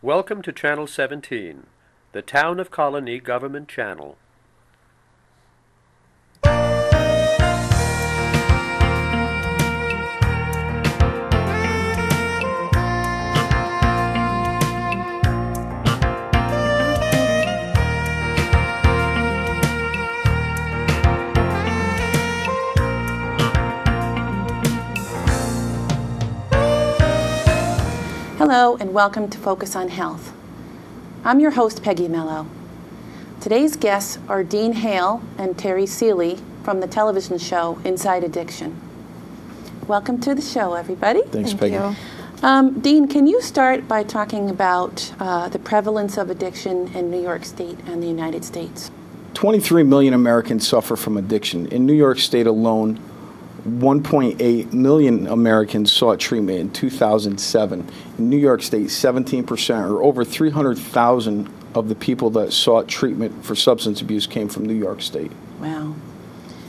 Welcome to Channel 17, the Town of Colony Government Channel. Hello and welcome to Focus on Health. I'm your host, Peggy Mello. Today's guests are Dean Hale and Terri Seeley from the television show Inside Addiction. Welcome to the show, everybody. Thanks, Peggy. Dean, can you start by talking about the prevalence of addiction in New York State and the United States? 23 million Americans suffer from addiction. In New York State alone, 1.8 million Americans sought treatment in 2007. In New York State, 17%, or over 300,000 of the people that sought treatment for substance abuse came from New York State. Wow.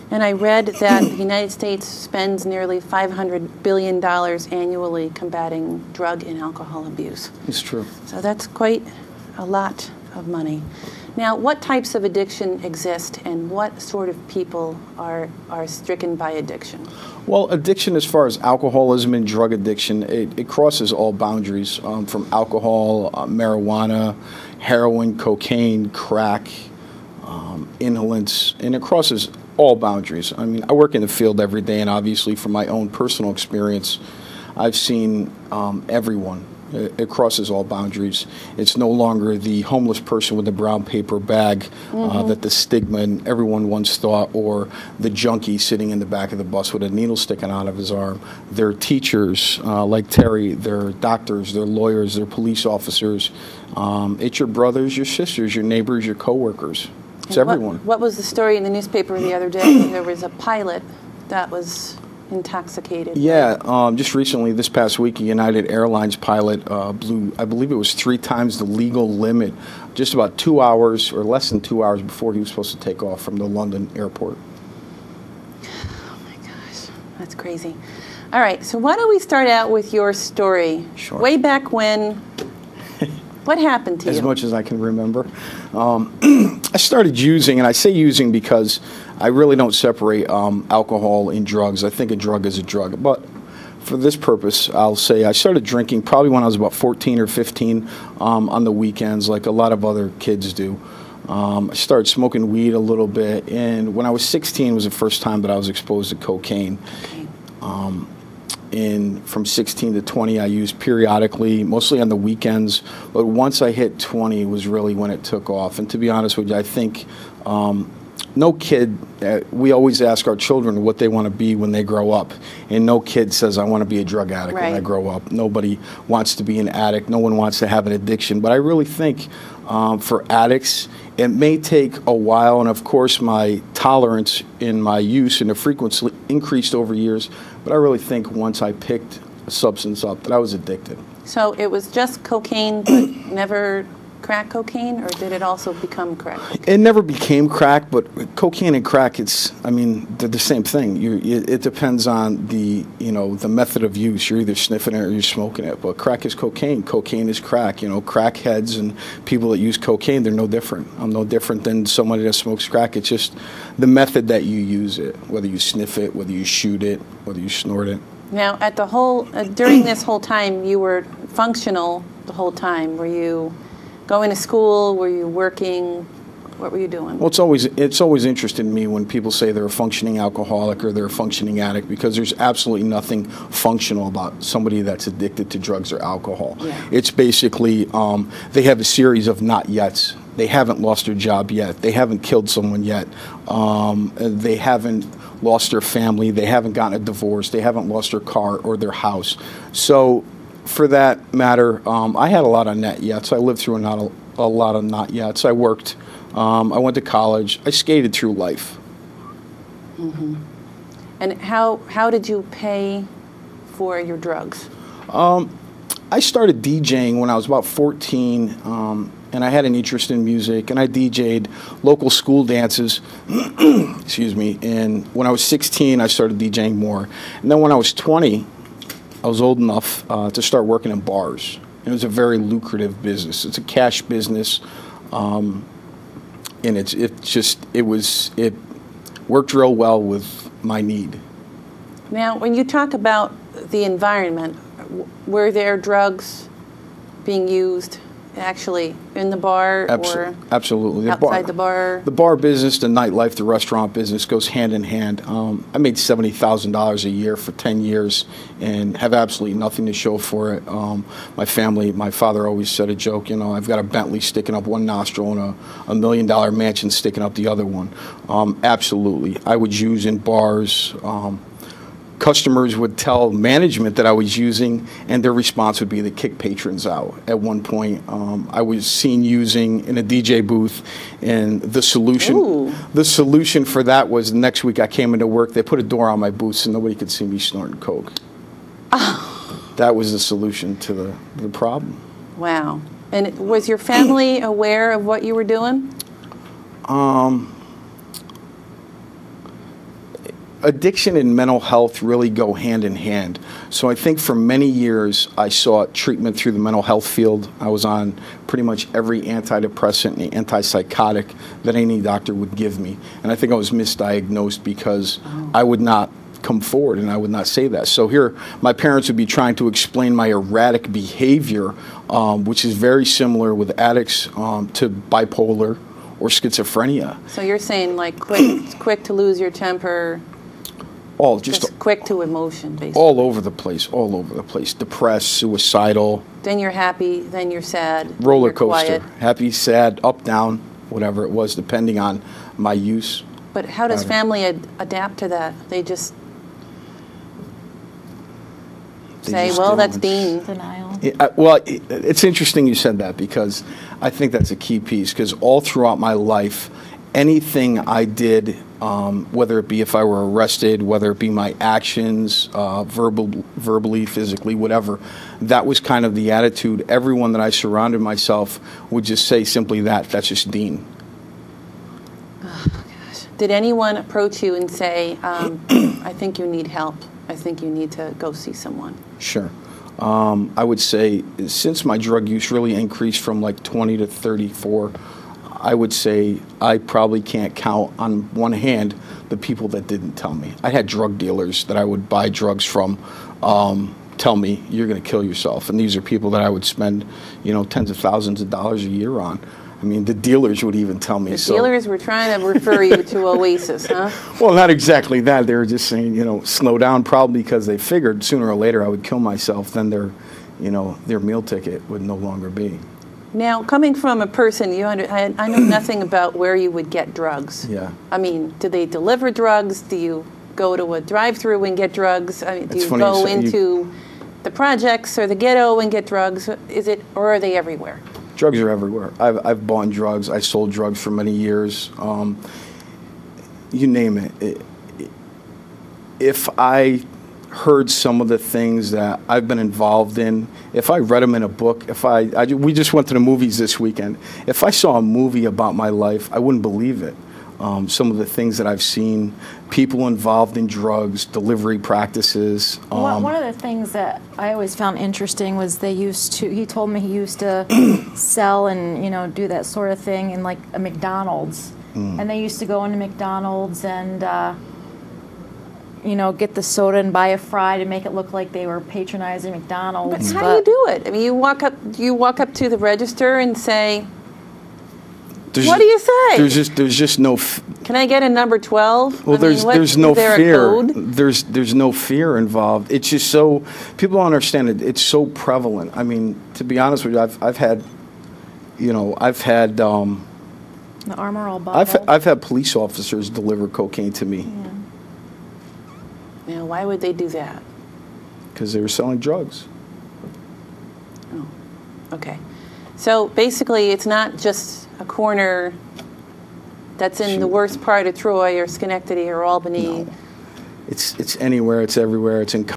And I read that the United States spends nearly $500 billion annually combating drug and alcohol abuse. It's true. So that's quite a lot of money. Now, what types of addiction exist and what sort of people are stricken by addiction? Well, addiction as far as alcoholism and drug addiction, it crosses all boundaries, from alcohol, marijuana, heroin, cocaine, crack, inhalants, and it crosses all boundaries. I mean, I work in the field every day, and obviously from my own personal experience, I've seen everyone. It crosses all boundaries. It's no longer the homeless person with the brown paper bag that the stigma and everyone once thought, or the junkie sitting in the back of the bus with a needle sticking out of his arm. They're teachers like Terri, they're doctors, they're lawyers, they're police officers. It's your brothers, your sisters, your neighbors, your coworkers. It's everyone. What was the story in the newspaper the other day? There was a pilot that was intoxicated. Yeah, just recently, this past week, a United Airlines pilot blew, I believe it was 3 times the legal limit, just about 2 hours or less than 2 hours before he was supposed to take off from the London airport. Oh my gosh, that's crazy. All right, so why don't we start out with your story? Sure. Way back when, what happened to you? As much as I can remember. I started using, and I say using because I really don't separate alcohol and drugs. I think a drug is a drug. But for this purpose, I'll say I started drinking probably when I was about 14 or 15 on the weekends, like a lot of other kids do. I started smoking weed a little bit, and when I was 16 was the first time that I was exposed to cocaine. And from 16 to 20, I used periodically, mostly on the weekends. But once I hit 20 was really when it took off. And to be honest with you, I think no kid, we always ask our children what they want to be when they grow up. And no kid says, I want to be a drug addict when I grow up. Nobody wants to be an addict. No one wants to have an addiction. But I really think for addicts, it may take a while. And of course, my tolerance in my use and the frequency increased over years. But I really think once I picked a substance up that I was addicted. So it was just cocaine, but never crack cocaine, or did it also become crack cocaine? It never became crack, but cocaine and crack, they're the same thing. It depends on the method of use. You're either sniffing it or you're smoking it. But crack is cocaine. Cocaine is crack. Crackheads and people that use cocaine, they're no different. I'm no different than somebody that smokes crack. It's just the method that you use it, whether you sniff it, whether you shoot it, whether you snort it. Now, at the whole during this whole time, you were functional the whole time. Were you going to school? Were you working? What were you doing? Well, it's always interested me when people say they're a functioning alcoholic or they're a functioning addict, because there's absolutely nothing functional about somebody that's addicted to drugs or alcohol. Yeah. It's basically they have a series of not yets. They haven't lost their job yet. They haven't killed someone yet. They haven't lost their family. They haven't gotten a divorce. They haven't lost their car or their house. So for that matter, I had a lot of not yets. I lived through a lot of not yets. I worked. I went to college. I skated through life. Mm-hmm. And how did you pay for your drugs? I started DJing when I was about 14, and I had an interest in music, and I DJ'd local school dances, excuse me, and when I was 16, I started DJing more. And then when I was 20, I was old enough to start working in bars. And it was a very lucrative business. It's a cash business, and it worked real well with my need. Now, when you talk about the environment, were there drugs being used actually in the bar or absolutely outside the bar? The bar business, the nightlife, the restaurant business goes hand in hand. I made $70,000 a year for 10 years and have absolutely nothing to show for it. My family, my father always said a joke, I've got a Bentley sticking up one nostril and a $1 million mansion sticking up the other one. Absolutely. I would use in bars. Customers would tell management that I was using, and their response would be to kick patrons out. At one point, I was seen using in a DJ booth, and the solution for that was the next week I came into work, they put a door on my booth so nobody could see me snorting coke. Oh. That was the solution to the problem. Wow. And was your family aware of what you were doing? Addiction and mental health really go hand in hand. So I think for many years I sought treatment through the mental health field. I was on pretty much every antidepressant and antipsychotic that any doctor would give me. And I think I was misdiagnosed because I would not come forward and I would not say that. So here my parents would be trying to explain my erratic behavior, which is very similar with addicts to bipolar or schizophrenia. So you're saying like quick to lose your temper, just quick to emotion, basically. All over the place. Depressed, suicidal. Then you're happy, then you're sad. Roller coaster. Happy, sad, up, down, whatever it was, depending on my use. But how does family adapt to that? They just say, well, that's Dean. Denial. Well, it's interesting you said that because I think that's a key piece because all throughout my life, anything I did, whether it be if I were arrested, whether it be my actions, verbally, physically, whatever, that was kind of the attitude. Everyone that I surrounded myself would just say simply that's just Dean. Oh, gosh. Did anyone approach you and say, I think you need help, I think you need to go see someone? Sure. I would say since my drug use really increased from like 20 to 34, I would say I probably can't count on one hand the people that didn't tell me. I had drug dealers that I would buy drugs from tell me, you're going to kill yourself. And these are people that I would spend, tens of thousands of dollars a year on. I mean, the dealers would even tell me. The dealers were trying to refer you to Oasis, huh? Well, not exactly that. They were just saying, slow down, probably because they figured sooner or later I would kill myself. Then their meal ticket would no longer be. Now, coming from a person, I know nothing about where you would get drugs. Yeah. I mean, do they deliver drugs? Do you go to a drive-through and get drugs? I mean, do you go into the projects or the ghetto and get drugs? Or are they everywhere? Drugs are everywhere. I've bought drugs. I sold drugs for many years. You name it. If I heard some of the things that I've been involved in, if I read them in a book, we just went to the movies this weekend. If I saw a movie about my life, I wouldn't believe it. Some of the things that I've seen, people involved in drugs, delivery practices. One of the things that I always found interesting was he told me he used to sell and, do that sort of thing in like a McDonald's. And they used to go into McDonald's and, get the soda and buy a fry to make it look like they were patronizing McDonald's. But how do you do it? I mean, you walk up to the register and say, what do you say? There's just no. Can I get a number 12? Well, there's no fear. There's no fear involved. It's just so people don't understand it. It's so prevalent. I mean, to be honest with you, I've had the Armor All bottle. I've had police officers deliver cocaine to me. Yeah. Now, why would they do that? Because they were selling drugs. Oh, okay. So basically, it's not just a corner that's in the worst part of Troy or Schenectady or Albany. No. It's anywhere. It's everywhere. It's in